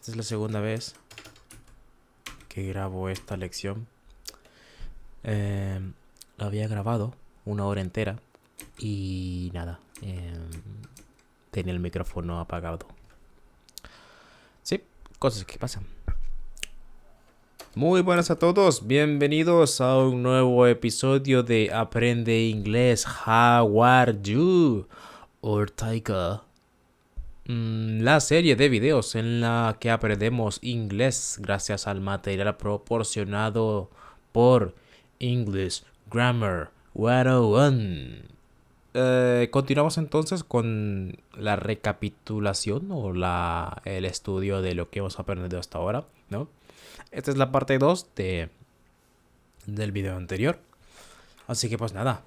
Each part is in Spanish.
Esta es la segunda vez que grabo esta lección. La había grabado 1 hora entera y nada, tenía el micrófono apagado. Sí, cosas que pasan. Muy buenas a todos, bienvenidos a un nuevo episodio de Aprende Inglés. How are you? Ortega. La serie de videos en la que aprendemos inglés gracias al material proporcionado por English Grammar 101. Continuamos entonces con la recapitulación o el estudio de lo que hemos aprendido hasta ahora, ¿no? Esta es la parte 2 del video anterior. Así que pues nada,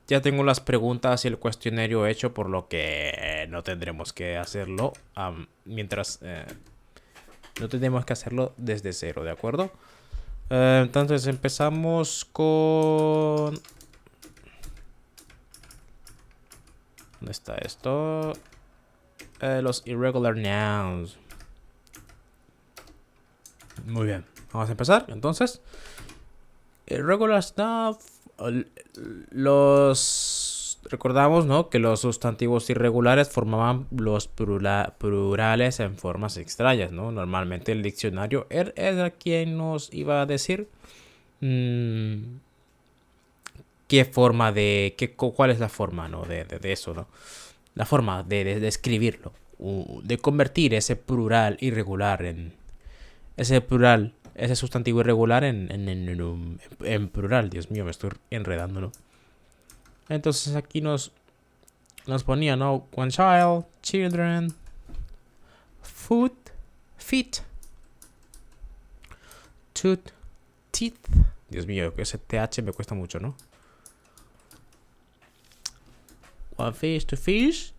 ya tengo las preguntas y el cuestionario hecho, por lo que no tendremos que hacerlo no tendremos que hacerlo desde cero, ¿de acuerdo? Entonces empezamos con... ¿Dónde está esto? Los irregular nouns. Muy bien, vamos a empezar entonces. Irregular stuff. Recordamos, ¿no?, que los sustantivos irregulares formaban los plurales en formas extrañas, ¿no? Normalmente el diccionario era quien nos iba a decir cuál es la forma, ¿no?, de eso, ¿no? La forma de escribirlo, de convertir ese plural irregular ese sustantivo irregular en plural. Dios mío, me estoy enredando, ¿no? Entonces aquí nos ponía, ¿no? One child, children, foot, feet, tooth, teeth. Dios mío, ese TH me cuesta mucho, ¿no? One fish to fish,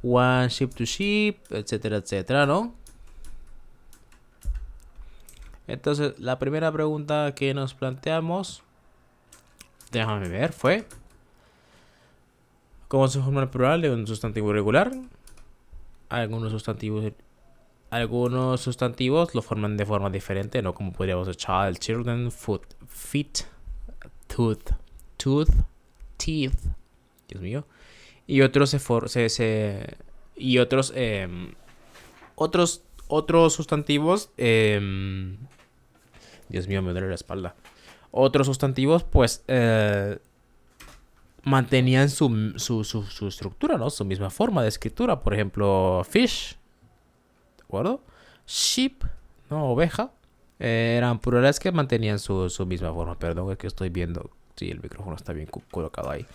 one sheep to sheep, etcétera, etcétera, ¿no? Entonces, la primera pregunta que nos planteamos, déjame ver, fue: ¿cómo se forma el plural de un sustantivo irregular? Algunos sustantivos lo forman de forma diferente, ¿no? Como podríamos decir child, children, foot, feet, tooth, teeth. Dios mío. Y otros otros sustantivos, Dios mío, me duele la espalda. Otros sustantivos, pues, mantenían su estructura, ¿no? Su misma forma de escritura. Por ejemplo, fish, ¿de acuerdo? Sheep, ¿no? Oveja. Eran plurales que mantenían su misma forma. Perdón, es que estoy viendo. Sí, el micrófono está bien colocado ahí.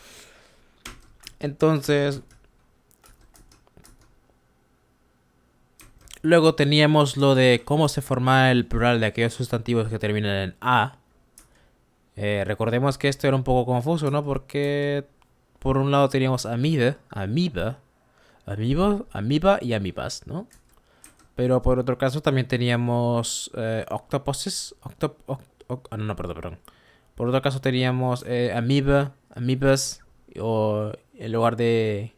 Entonces, luego teníamos lo de cómo se forma el plural de aquellos sustantivos que terminan en A. Recordemos que esto era un poco confuso, ¿no? Porque por un lado teníamos amoeba y amibas, ¿no? Pero por otro caso también teníamos octopuses. No, perdón. Por otro caso teníamos amibas, o en lugar de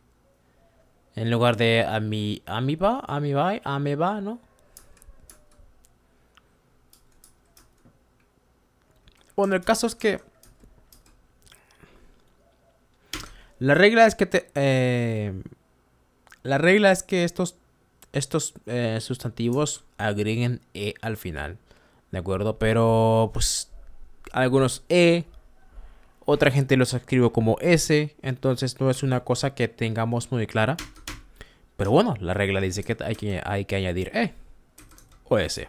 ameba, ¿no? Bueno, el caso es que la regla es que estos sustantivos agreguen e al final, ¿de acuerdo? Pero pues algunos otra gente los escribe como s, entonces no es una cosa que tengamos muy clara. Pero bueno, la regla dice que hay que añadir e o s.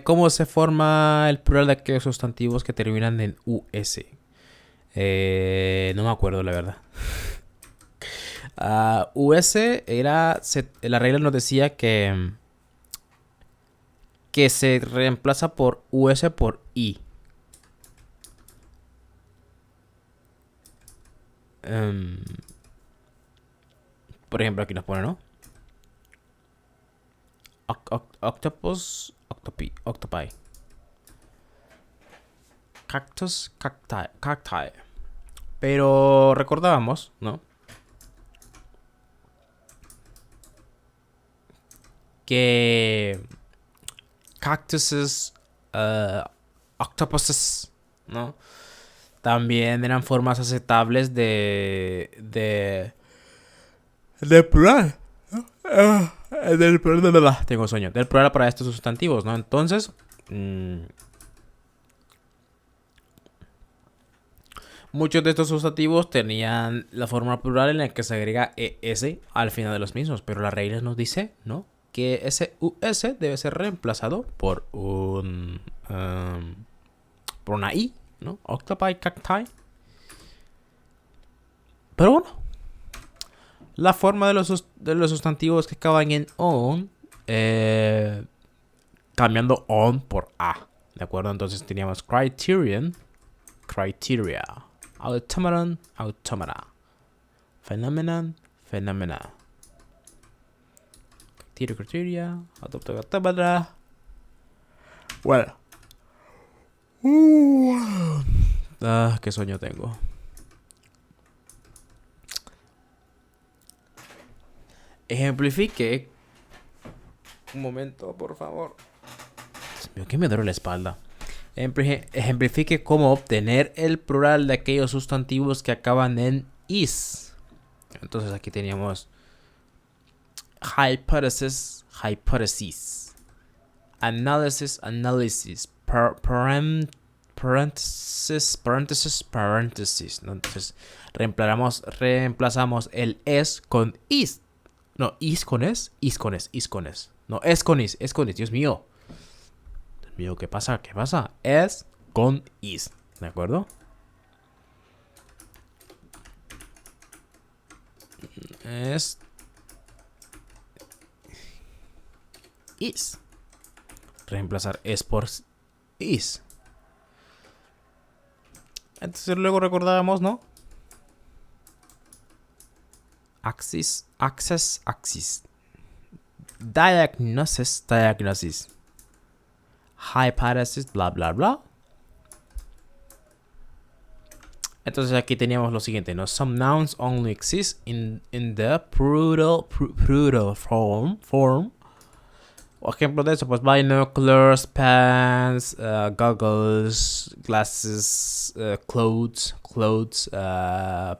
¿Cómo se forma el plural de aquellos sustantivos que terminan en us? No me acuerdo, la verdad. US la regla nos decía que se reemplaza por us por i. Por ejemplo, aquí nos pone, ¿no? Octopus, octopi. Cactus, cacti. Pero recordábamos, ¿no?, que cactuses, octopuses, ¿no? También eran formas aceptables del plural, ¿no? Del plural, tengo sueño. Del plural para estos sustantivos, ¿no? Entonces, muchos de estos sustantivos tenían la forma plural en la que se agrega ES al final de los mismos, pero la regla nos dice, ¿no?, que ese US debe ser reemplazado por por una I, ¿no? Octopi, cacti. Pero bueno, la forma de los sustantivos que acaban en on, cambiando on por a, ¿de acuerdo? Entonces teníamos criterion, criteria, automaton, automata, phenomenon, phenomena, criteria, automata. Bueno. Qué sueño tengo. Ejemplifique. Un momento, por favor. Dios mío, que me duele la espalda. Ejemplifique cómo obtener el plural de aquellos sustantivos que acaban en is. Entonces aquí teníamos hypothesis, hypothesis, analysis, analysis, paréntesis, paréntesis, ¿no? Entonces reemplazamos el es con is. No, is con es, is con es, is con es. No, es con is, Dios mío. Dios mío, ¿qué pasa? ¿Qué pasa? Es con is, ¿de acuerdo? Es is. Reemplazar es por is. Entonces luego recordábamos, ¿no? Axis, access, axis. Diagnosis, diagnosis. Hypothesis, bla, bla, bla. Entonces aquí teníamos lo siguiente, ¿no? Some nouns only exist in the plural form. O ejemplo de eso, pues binoculars, pants, goggles, glasses, clothes,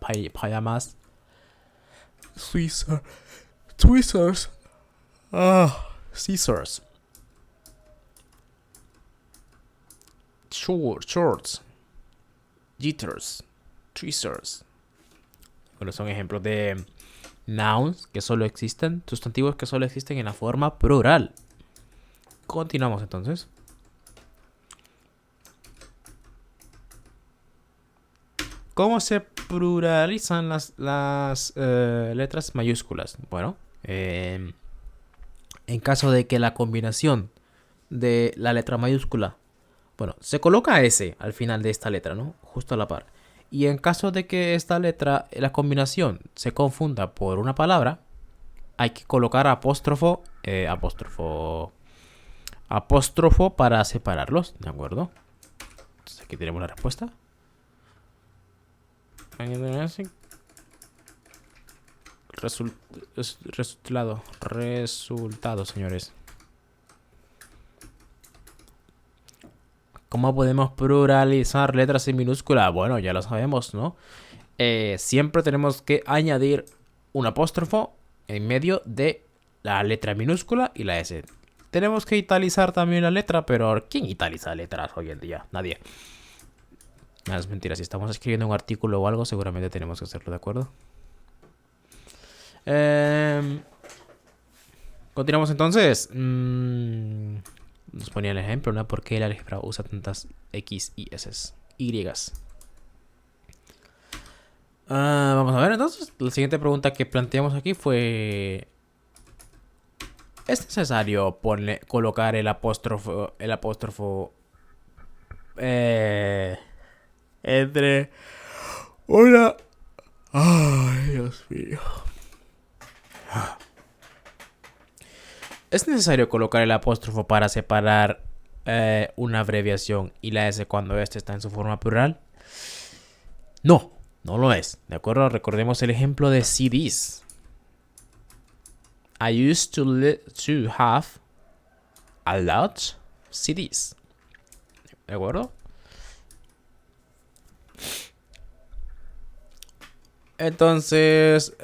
pajamas, tweezers, scissors, shorts, jitters, tweezers. Bueno, son ejemplos de nouns que solo existen, sustantivos que solo existen en la forma plural. Continuamos entonces. ¿Cómo se pluralizan las letras mayúsculas? Bueno, en caso de que la combinación de la letra mayúscula, bueno, se coloca S al final de esta letra, ¿no? Justo a la par. Y en caso de que esta letra, la combinación, se confunda por una palabra, hay que colocar apóstrofo para separarlos, ¿de acuerdo? Entonces aquí tenemos la respuesta. Resultado, señores. ¿Cómo podemos pluralizar letras en minúscula? Bueno, ya lo sabemos, ¿no? Siempre tenemos que añadir un apóstrofo en medio de la letra minúscula y la S. Tenemos que italizar también la letra, pero ¿quién italiza letras hoy en día? Nadie. No, es mentira. Si estamos escribiendo un artículo o algo, seguramente tenemos que hacerlo, ¿de acuerdo? Continuamos entonces. Nos ponía el ejemplo, ¿no? ¿Por qué el álgebra usa tantas X y S? Y. Vamos a ver entonces. La siguiente pregunta que planteamos aquí fue: ¿es necesario colocar el apóstrofo entre una... Ay, Dios mío. ¿Es necesario colocar el apóstrofo para separar una abreviación y la S cuando ésta está en su forma plural? No, no lo es. ¿De acuerdo? Recordemos el ejemplo de CDs. I used to have a lot CDs. ¿De acuerdo? Entonces,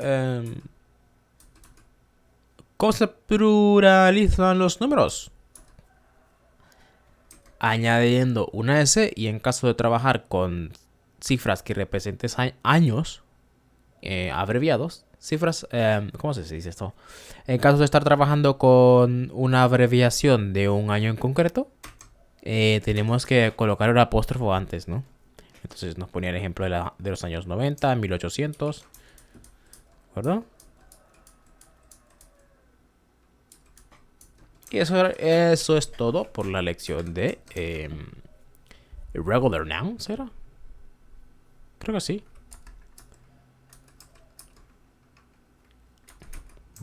¿cómo se pluralizan los números? Añadiendo una S, y en caso de trabajar con cifras que representen años abreviados, cifras, ¿cómo se dice esto? En caso de estar trabajando con una abreviación de un año en concreto, tenemos que colocar el apóstrofo antes, ¿no? Entonces nos ponía el ejemplo de los años 90, 1800, ¿verdad? Y eso es todo por la lección de irregular nouns, ¿era? Creo que sí.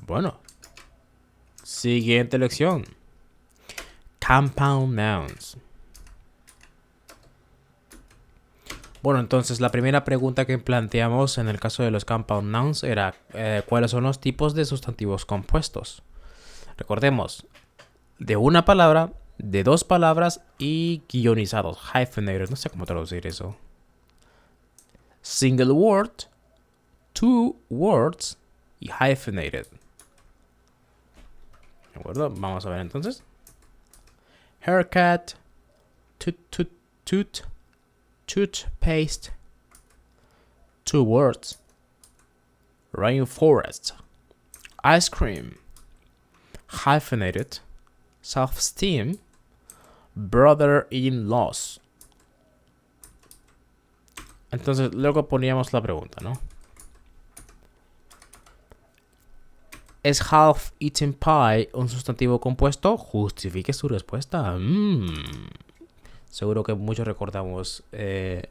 Bueno. Siguiente lección. Compound nouns. Bueno, entonces la primera pregunta que planteamos en el caso de los compound nouns era ¿cuáles son los tipos de sustantivos compuestos? Recordemos, de una palabra, de dos palabras y guionizados, hyphenated, no sé cómo traducir eso. Single word, two words y hyphenated. ¿De acuerdo? Vamos a ver entonces. Haircut, toothpaste, two words. Rainforest, ice cream, hyphenated, self-esteem, brother-in-laws. Entonces, luego poníamos la pregunta, ¿no? ¿Es half-eaten pie un sustantivo compuesto? Justifique su respuesta. Seguro que muchos recordamos el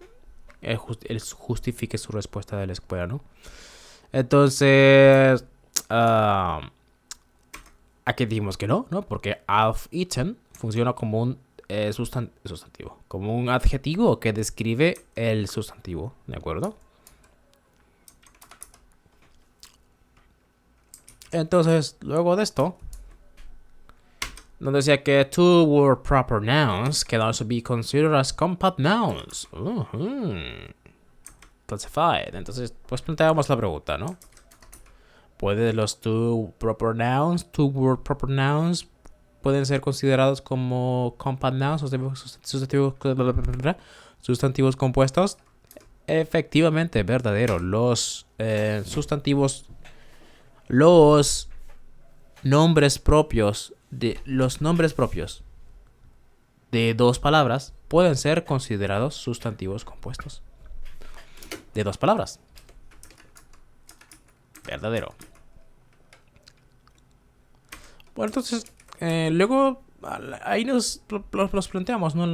justifique su respuesta de la escuela, ¿no? Entonces, aquí dijimos que no, ¿no? Porque half-eaten funciona como un sustantivo, como un adjetivo que describe el sustantivo, ¿de acuerdo? Entonces, luego de esto, nos decía que two word proper nouns can also be considered as compound nouns. Classified. Entonces, pues planteamos la pregunta, ¿no? ¿Puede los two word proper nouns, pueden ser considerados como compound nouns, sustantivos compuestos? Efectivamente, verdadero. Los sustantivos, los nombres propios de dos palabras pueden ser considerados sustantivos compuestos de dos palabras. Verdadero. Bueno, entonces luego ahí nos planteamos, ¿no?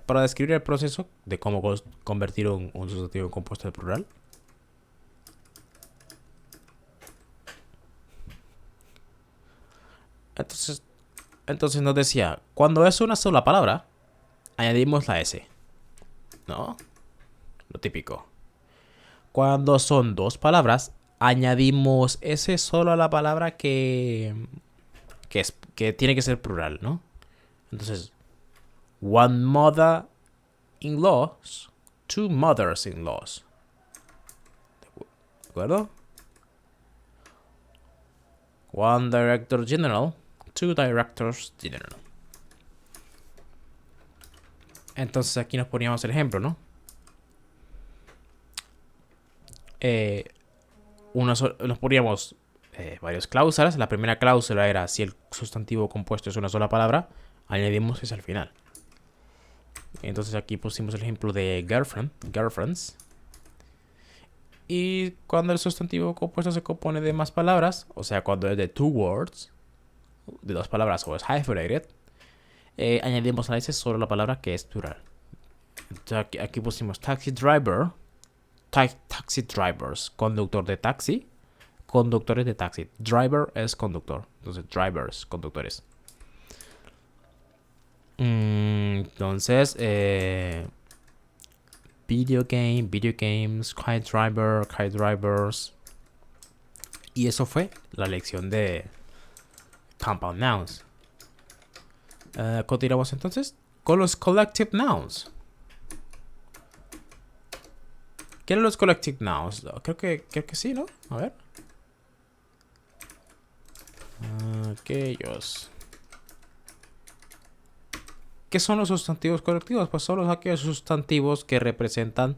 Para describir el proceso de cómo convertir un sustantivo en compuesto de plural. Entonces nos decía, cuando es una sola palabra, añadimos la S, ¿no? Lo típico. Cuando son dos palabras, añadimos S solo a la palabra que tiene que ser plural, ¿no? Entonces, one mother-in-laws, two mothers-in-laws. ¿De acuerdo? One director general, two directors general. Entonces aquí nos poníamos el ejemplo, ¿no? Nos poníamos varias cláusulas. La primera cláusula era si el sustantivo compuesto es una sola palabra, añadimos ese al final. Entonces aquí pusimos el ejemplo de girlfriends. Y cuando el sustantivo compuesto se compone de más palabras, o sea, cuando es de two words, de dos palabras o es hyphenated, añadimos a ese solo la palabra que es plural. Entonces aquí pusimos taxi driver, taxi drivers, conductor de taxi, conductores de taxi. Driver es conductor, entonces drivers, conductores. Entonces, video games, kite drivers. Y eso fue la lección de compound nouns. Continuamos entonces con los collective nouns. ¿Qué eran los collective nouns? Creo que sí, ¿no? A ver. Aquellos. ¿Qué son los sustantivos colectivos? Pues son aquellos sustantivos que representan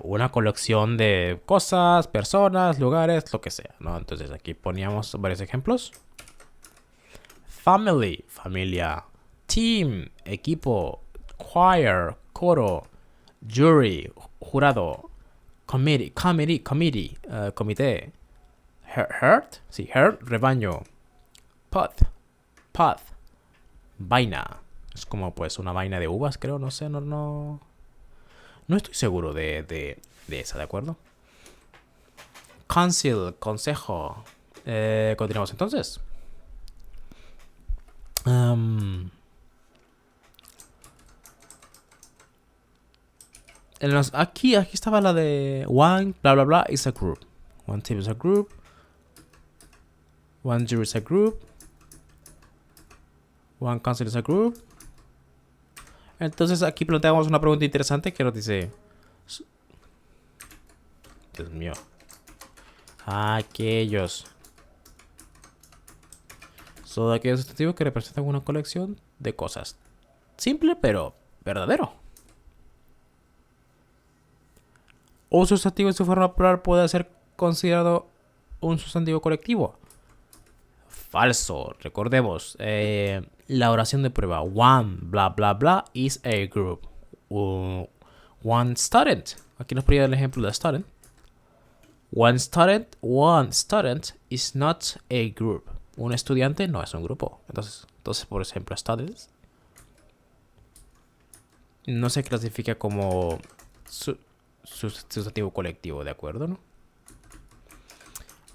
una colección de cosas, personas, lugares, lo que sea, ¿no? Entonces aquí poníamos varios ejemplos. Family, familia. Team, equipo. Choir, coro. Jury, jurado. Committee, comité. Herd, sí, herd, rebaño. Path, vaina. Es como pues una vaina de uvas, creo, no sé, no estoy seguro de esa, ¿de acuerdo? Council, consejo. Continuamos entonces. Aquí estaba la de one, bla, bla, bla, is a group. One team is a group. One jury is a group. One council is a group. Entonces aquí planteamos una pregunta interesante que nos dice... Dios mío. Aquellos. Son aquellos sustantivos que representan una colección de cosas. Simple, pero verdadero. Un sustantivo en su forma plural puede ser considerado un sustantivo colectivo. Falso. Recordemos. La oración de prueba. One, bla, bla, bla, is a group. One student. Aquí nos ponía el ejemplo de student. One student is not a group. Un estudiante no es un grupo. Entonces por ejemplo, students no se clasifica como sustantivo colectivo, ¿de acuerdo? ¿No?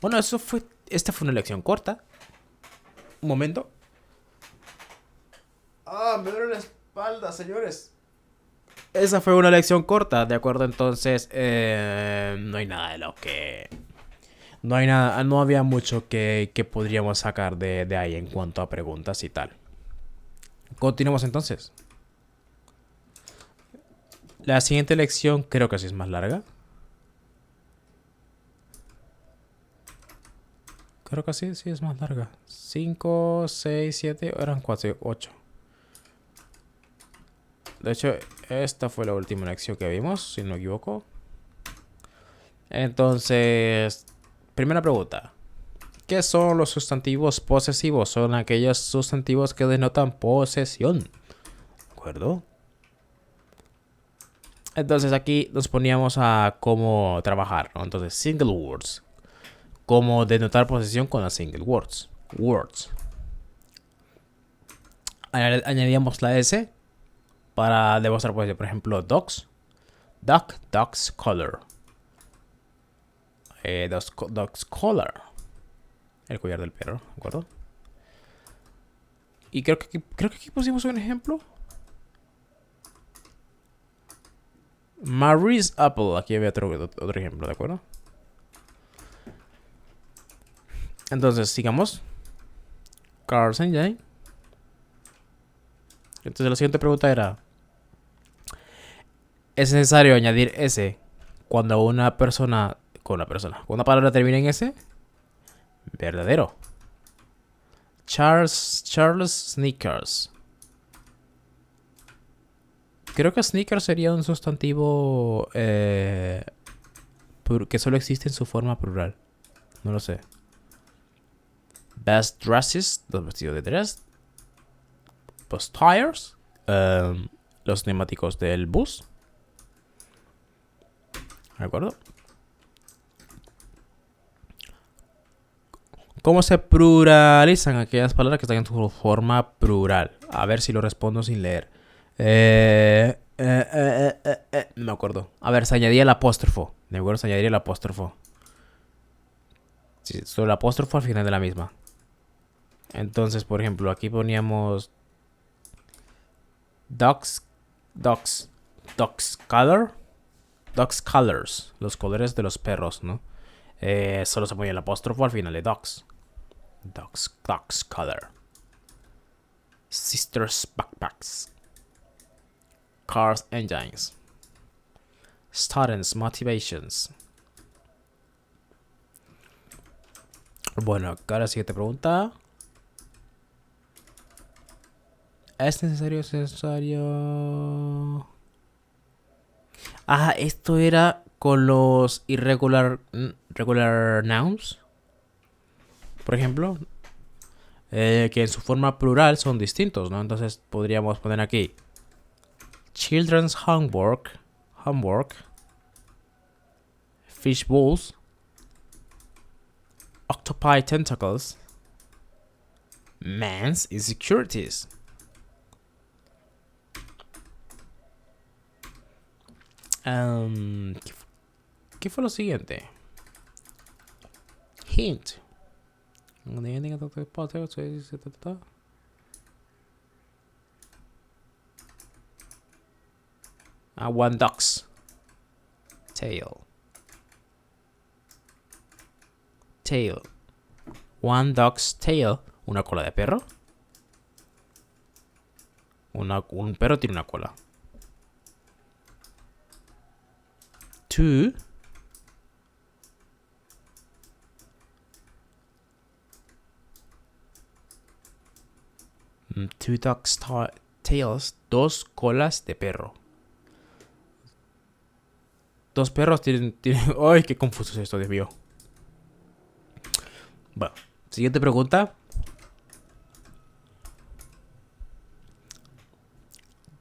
Bueno, esta fue una lección corta. Un momento. Me duele la espalda, señores. Esa fue una lección corta, ¿de acuerdo? Entonces, no hay nada de lo que... No había mucho que podríamos sacar de ahí en cuanto a preguntas y tal. Continuamos entonces. La siguiente lección creo que sí es más larga. Creo que sí es más larga. 5, 6, 7, eran 4, 8. De hecho, esta fue la última lección que vimos, si no me equivoco. Entonces, primera pregunta. ¿Qué son los sustantivos posesivos? Son aquellos sustantivos que denotan posesión. ¿De acuerdo? Entonces aquí nos poníamos a cómo trabajar, ¿no? Entonces, single words. Cómo denotar posesión con las single words. Añadíamos la S para demostrar posesión. Por ejemplo, dogs. Dog's collar. Dog's collar. El collar del perro, ¿de acuerdo? Y creo que aquí pusimos un ejemplo. Marie's apple. Aquí había otro ejemplo, ¿de acuerdo? Entonces, sigamos. Cars engine. Entonces, la siguiente pregunta era: ¿es necesario añadir S cuando una palabra termina en S? Verdadero. Charles Sneakers. Creo que sneakers sería un sustantivo que solo existe en su forma plural. No lo sé. Best dresses, los vestidos de dress. Bus tires, los neumáticos del bus. ¿De acuerdo? ¿Cómo se pluralizan aquellas palabras que están en su forma plural? A ver si lo respondo sin leer. No me acuerdo. A ver, se añadía el apóstrofo. ¿De acuerdo? Se añadiría el apóstrofo. Sí, solo el apóstrofo al final de la misma. Entonces, por ejemplo, aquí poníamos Dogs color. Dogs colors. Los colores de los perros, ¿no? Solo se ponía el apóstrofo al final de dogs. Dogs color. Sisters backpacks. Cars engines. Students motivations. Bueno, ahora siguiente pregunta. ¿Es necesario? Ah, esto era con los regular nouns. Por ejemplo, que en su forma plural son distintos, ¿no? Entonces podríamos poner aquí children's homework, fish bowls, octopi tentacles, man's insecurities. ¿Qué fue lo siguiente? Hint. One dog's tail. One dog's tail. ¿Una cola de perro? Un perro tiene una cola. Two dogs' tails. Dos colas de perro. Dos perros tienen... ¡Ay, qué confuso es esto, Dios mío! Bueno, siguiente pregunta.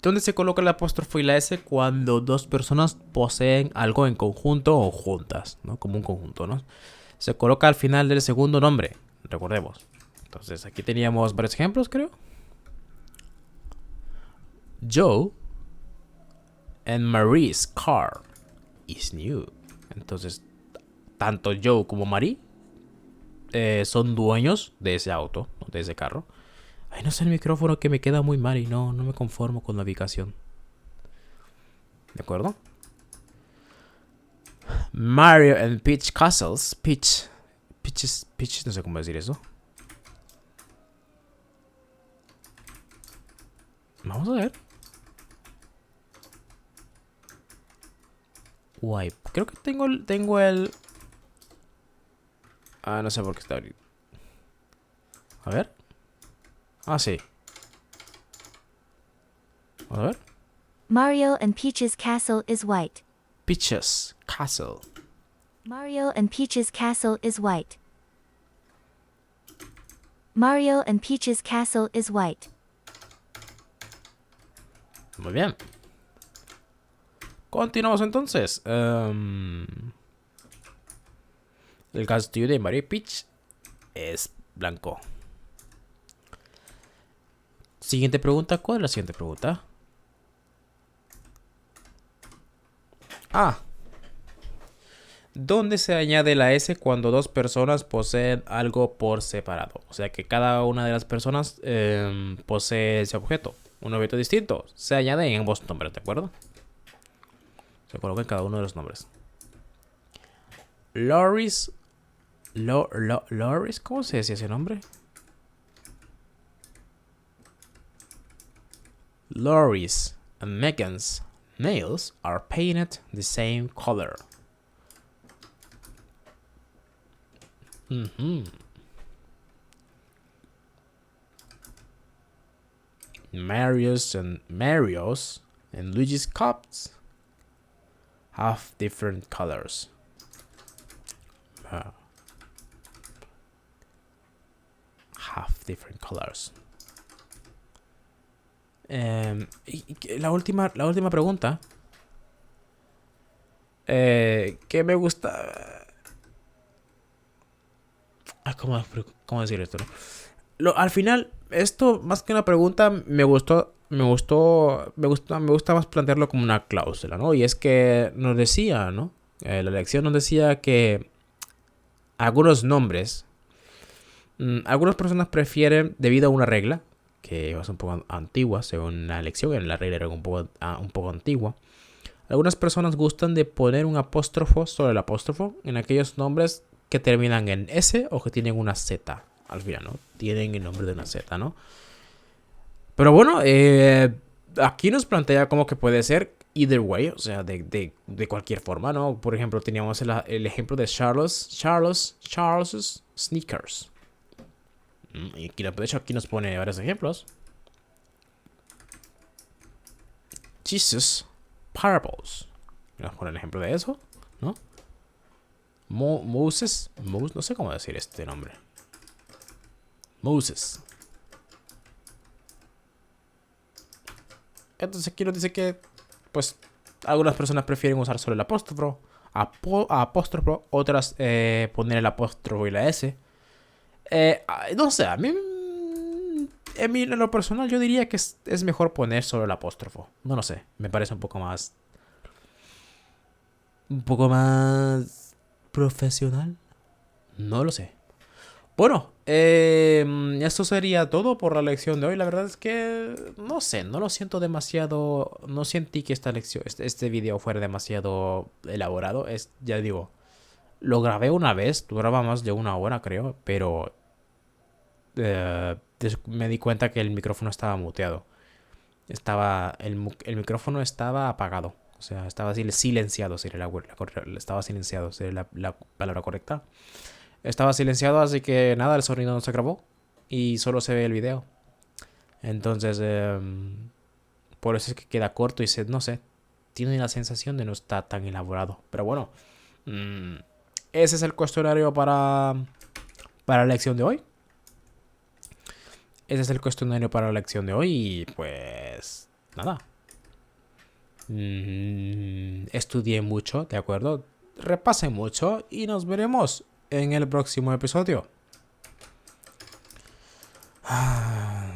¿Dónde se coloca el apóstrofo y la S cuando dos personas poseen algo en conjunto o juntas, ¿no? Como un conjunto, ¿no? Se coloca al final del segundo nombre, recordemos. Entonces, aquí teníamos varios ejemplos, creo. Joe and Marie's car is new. Entonces, tanto Joe como Marie son dueños de ese auto, de ese carro. Ay, no sé el micrófono que me queda muy mal y no me conformo con la ubicación. ¿De acuerdo? Mario and Peach castles. Peach, no sé cómo decir eso. Vamos a ver. Guay, creo que tengo el... Ah, no sé por qué está ahorita. A ver. Ah, sí. A ver. Mario and Peach's castle is white. Peach's castle. Mario and Peach's castle is white. Mario and Peach's castle is white. Muy bien. Continuamos entonces. El castillo de Mario y Peach es blanco. Siguiente pregunta. ¿Cuál es la siguiente pregunta? Ah. ¿Dónde se añade la S cuando dos personas poseen algo por separado? O sea que cada una de las personas posee ese objeto. Un objeto distinto. Se añade en ambos nombres, ¿de acuerdo? Se coloca en cada uno de los nombres. Loris. Loris, ¿cómo se decía ese nombre? Loris and Megan's nails are painted the same color. Mario's and Luigi's cups have different colors. Have different colors. La última pregunta. ¿Qué me gusta? ¿Cómo decir esto? ¿No? Al final, esto más que una pregunta, me gusta más plantearlo como una cláusula, ¿no? Y es que nos decía, ¿no? La lección nos decía que algunos nombres, algunas personas prefieren, debido a una regla, que es un poco antigua, según la lección, la regla era un poco antigua. Algunas personas gustan de poner un apóstrofo sobre el apóstrofo en aquellos nombres que terminan en S o que tienen una Z. al final, ¿no? Tienen el nombre de una Z, ¿no? Pero bueno, aquí nos plantea como que puede ser either way, o sea, de cualquier forma, ¿no? Por ejemplo, teníamos el ejemplo de Charles Sneakers. Y aquí, de hecho, aquí nos pone varios ejemplos. Jesus Parables. Nos pone el ejemplo de eso, ¿no? Moses, no sé cómo decir este nombre. Moses. Entonces aquí nos dice que, pues, algunas personas prefieren usar solo el apóstrofo, otras poner el apóstrofo y la S. No sé, a mí, en lo personal, yo diría que es mejor poner solo el apóstrofo. No lo sé, me parece un poco más profesional. No lo sé. Bueno, esto sería todo por la lección de hoy. La verdad es que no sé, no lo siento demasiado. No sentí que esta lección, este video fuera demasiado elaborado. Ya digo, lo grabé una vez, duraba más de 1 hora, creo, pero me di cuenta que el micrófono estaba muteado. El micrófono estaba apagado. O sea, estaba silenciado, estaba silenciado, sería la palabra correcta. Estaba silenciado, así que nada, el sonido no se grabó y solo se ve el video. Entonces, por eso es que queda corto y no sé, tiene la sensación de no estar tan elaborado. Pero bueno, ese es el cuestionario para la lección de hoy. Ese es el cuestionario para la lección de hoy y pues nada. Estudié mucho, ¿de acuerdo? Repasé mucho y nos veremos en el próximo episodio.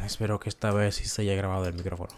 Espero que esta vez sí se haya grabado el micrófono.